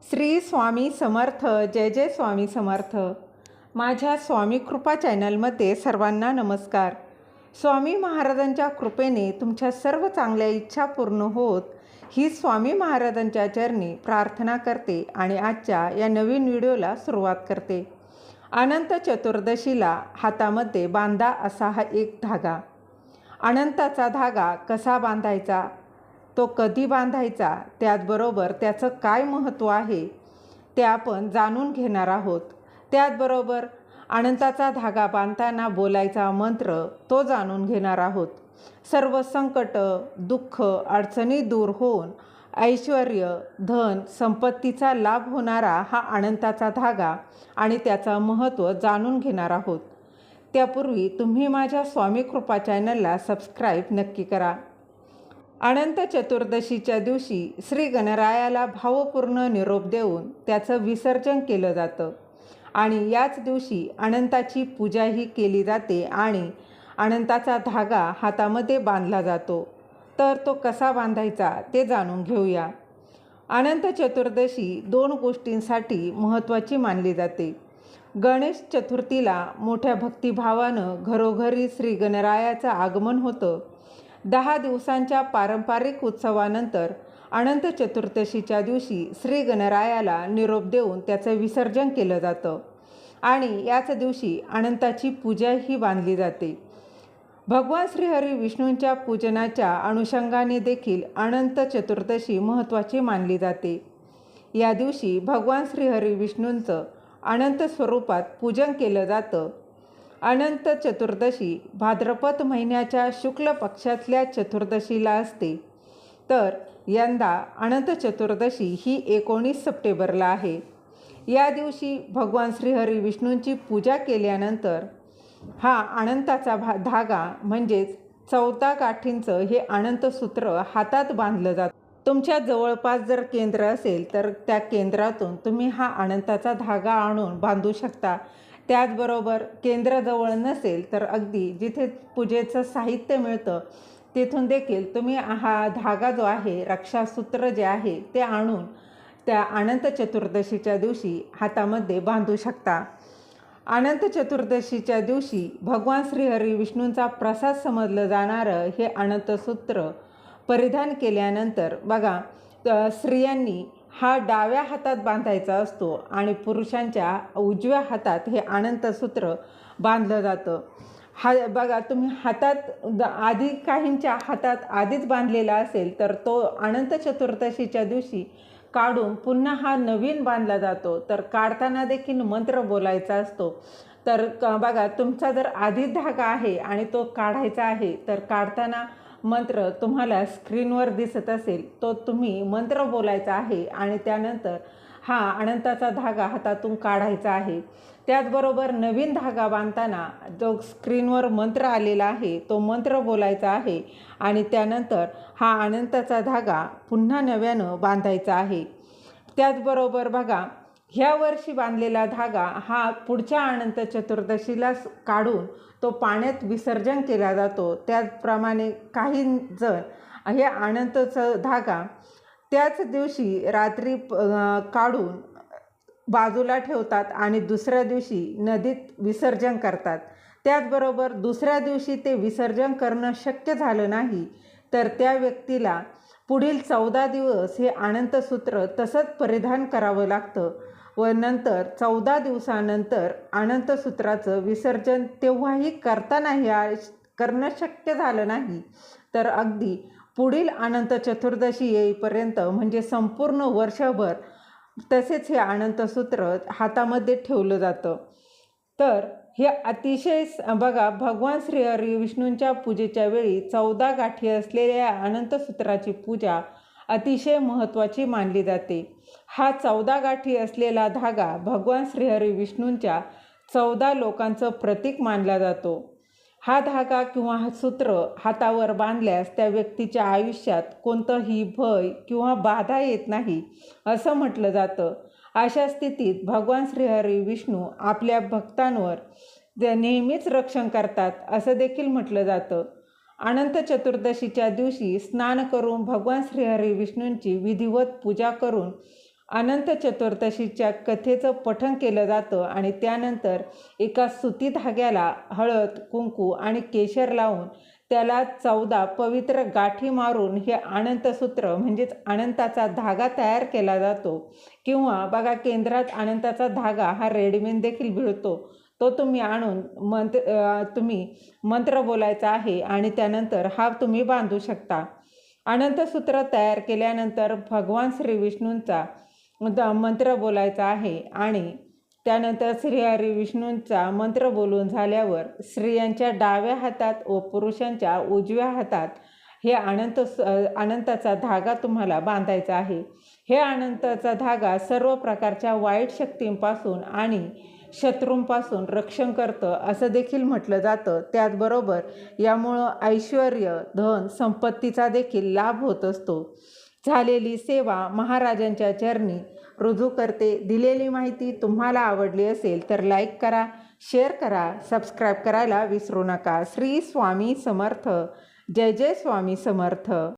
श्री स्वामी समर्थ. जय जय स्वामी समर्थ. माझ्या स्वामी कृपा चॅनलमध्ये सर्वांना नमस्कार. स्वामी महाराजांच्या कृपेने तुमच्या सर्व चांगल्या इच्छा पूर्ण होत ही स्वामी महाराजांच्या चरणी प्रार्थना करते आणि आजच्या या नवीन व्हिडिओला सुरुवात करते. अनंत चतुर्दशीला हातामध्ये बांधा असा हा एक धागा. अनंताचा धागा कसा बांधायचा, तो कधी बांधायचा, त्याचबरोबर त्याचं काय महत्त्व आहे ते आपण जाणून घेणार आहोत. त्याचबरोबर अनंताचा धागा बांधताना बोलायचा मंत्र तो जाणून घेणार आहोत. सर्व संकट, दुःख, अडचणी दूर होऊन ऐश्वर्य, धन, संपत्तीचा लाभ होणारा हा अनंताचा धागा आणि त्याचं महत्त्व जाणून घेणार आहोत. त्यापूर्वी तुम्ही माझ्या स्वामी कृपा चॅनलला सबस्क्राईब नक्की करा. अनंत चतुर्दशीच्या दिवशी श्री गणरायाला भावपूर्ण निरोप देऊन त्याचं विसर्जन केलं जातं आणि याच दिवशी अनंताची पूजाही केली जाते आणि अनंताचा धागा हातामध्ये बांधला जातो. तर तो कसा बांधायचा ते जाणून घेऊया. अनंत चतुर्दशी 2 गोष्टींसाठी महत्त्वाची मानली जाते. गणेश चतुर्थीला मोठ्या भक्तिभावानं घरोघरी श्री गणरायाचं आगमन होतं. 10 दिवसांच्या पारंपरिक उत्सवानंतर अनंत चतुर्दशीच्या दिवशी श्री गणरायाला निरोप देऊन त्याचं विसर्जन केलं जातं आणि याच दिवशी अनंताची पूजाही बांधली जाते. भगवान श्रीहरी विष्णूंच्या पूजनाच्या अनुषंगाने देखील अनंत चतुर्दशी महत्त्वाची मानली जाते. या दिवशी भगवान श्रीहरी विष्णूंचं अनंत स्वरूपात पूजन केलं जातं. अनंत चतुर्दशी भाद्रपद महिन्याच्या शुक्ल पक्षातल्या चतुर्दशीला असते. तर यंदा अनंत चतुर्दशी ही 19 सप्टेंबरला आहे. या दिवशी भगवान श्रीहरी विष्णूंची पूजा केल्यानंतर हा अनंताचा धागा म्हणजेच 14 गाठींचं हे अनंत सूत्र हातात बांधलं जातं. तुमच्या जवळपास जर केंद्र असेल तर त्या केंद्रातून तुम्ही हा अनंताचा धागा आणून बांधू शकता. त्याचबरोबर केंद्राजवळ नसेल तर अगदी जिथे पूजेचं साहित्य मिळतं तिथून देखील तुम्ही हा धागा जो आहे, रक्षासूत्र जे आहे ते आणून त्या अनंत चतुर्दशीच्या दिवशी हातामध्ये बांधू शकता. अनंत चतुर्दशीच्या दिवशी भगवान श्रीहरी विष्णूंचा प्रसाद समजलं जाणारं हे अनंत सूत्र परिधान केल्यानंतर बघा, स्त्रियांनी हा डाव्या हातात बांधायचा असतो आणि पुरुषांच्या उजव्या हातात हे अनंत सूत्र बांधलं जातं. हा बघा, तुम्ही हातात आधी काहींच्या हातात आधीच बांधलेला असेल तर तो अनंत चतुर्दशीच्या दिवशी काढून पुन्हा हा नवीन बांधला जातो. तर काढताना देखील मंत्र बोलायचा असतो. तर बघा, तुमचा जर आधीच धागा आहे आणि तो काढायचा आहे तर काढताना मंत्र तुम्हाला स्क्रीनवर दिसत असेल तो तुम्ही मंत्र बोलायचा आहे आणि त्यानंतर हा अनंताचा धागा हातातून काढायचा आहे. त्याचबरोबर नवीन धागा बांधताना जो स्क्रीनवर मंत्र आलेला आहे तो मंत्र बोलायचा आहे आणि त्यानंतर हा अनंताचा धागा पुन्हा नव्यानं बांधायचा आहे. त्याचबरोबर बघा, ह्या वर्षी बांधलेला धागा हा पुढच्या अनंत चतुर्दशीला काढून तो पाण्यात विसर्जन केला जातो. त्याचप्रमाणे काही जण हे अनंतचा धागा त्याच दिवशी रात्री काढून बाजूला ठेवतात आणि दुसऱ्या दिवशी नदीत विसर्जन करतात. त्याचबरोबर दुसऱ्या दिवशी ते विसर्जन करणं शक्य झालं नाही तर त्या व्यक्तीला पुढील 14 दिवस हे अनंत सूत्र तसंच परिधान करावं लागतं व नंतर 14 दिवसानंतर अनंत सूत्राचं विसर्जन तेव्हाही करणं शक्य झालं नाही तर अगदी पुढील अनंत चतुर्दशी येईपर्यंत म्हणजे संपूर्ण वर्षभर तसेच हे अनंत सूत्र हातामध्ये ठेवलं जातं. तर हे अतिशय बघा, भगवान श्रीहरी विष्णूंच्या पूजेच्या वेळी 14 गाठी असलेल्या अनंत सूत्राची पूजा अतिशय महत्त्वाची मानली जाते. हा 14 गाठी असलेला धागा भगवान श्रीहरी विष्णूंच्या 14 लोकांचं प्रतीक मानला जातो. हा धागा किंवा हा सूत्र हातावर बांधल्यास त्या व्यक्तीच्या आयुष्यात कोणतंही भय किंवा बाधा येत नाही असं म्हटलं जातं. अशा स्थितीत भगवान श्रीहरी विष्णू आपल्या भक्तांवर नेहमीच रक्षण करतात असं देखील म्हटलं जातं. अनंत चतुर्दशीच्या दिवशी स्नान करून भगवान श्रीहरी विष्णूंची विधिवत पूजा करून अनंत चतुर्दशीच्या कथेचं पठण केलं जातं आणि त्यानंतर एका सुती धाग्याला हळद कुंकू आणि केशर लावून त्याला 14 पवित्र गाठी मारून हे अनंतसूत्र म्हणजेच अनंताचा धागा तयार केला जातो. किंवा बघा केंद्रात अनंताचा धागा हा रेडीमेड देखील मिळतो. तो तुम्ही आणून तुम्ही मंत्र बोलायचा आहे आणि त्यानंतर हा तुम्ही बांधू शकता. अनंतसूत्र तयार केल्यानंतर भगवान श्री विष्णूंचा मंत्र बोलायचा आहे आणि त्यानंतर श्रीहरी विष्णूंचा मंत्र बोलून झाल्यावर स्त्रियांच्या डाव्या हातात व पुरुषांच्या उजव्या हातात हे अनंताचा धागा तुम्हाला बांधायचा आहे. हे अनंताचा धागा सर्व प्रकारच्या वाईट शक्तींपासून आणि शत्रूंपासून रक्षण करतं असं देखील म्हटलं जातं. त्याचबरोबर यामुळं ऐश्वर धन संपत्तीचा देखील लाभ होत असतो. झालेली सेवा महाराजांच्या चरणी रुजू करते. दिलेली माहिती तुम्हाला आवडली असेल तर लाईक करा, शेअर करा, सबस्क्राईब करायला विसरू नका. श्री स्वामी समर्थ. जय जय स्वामी समर्थ.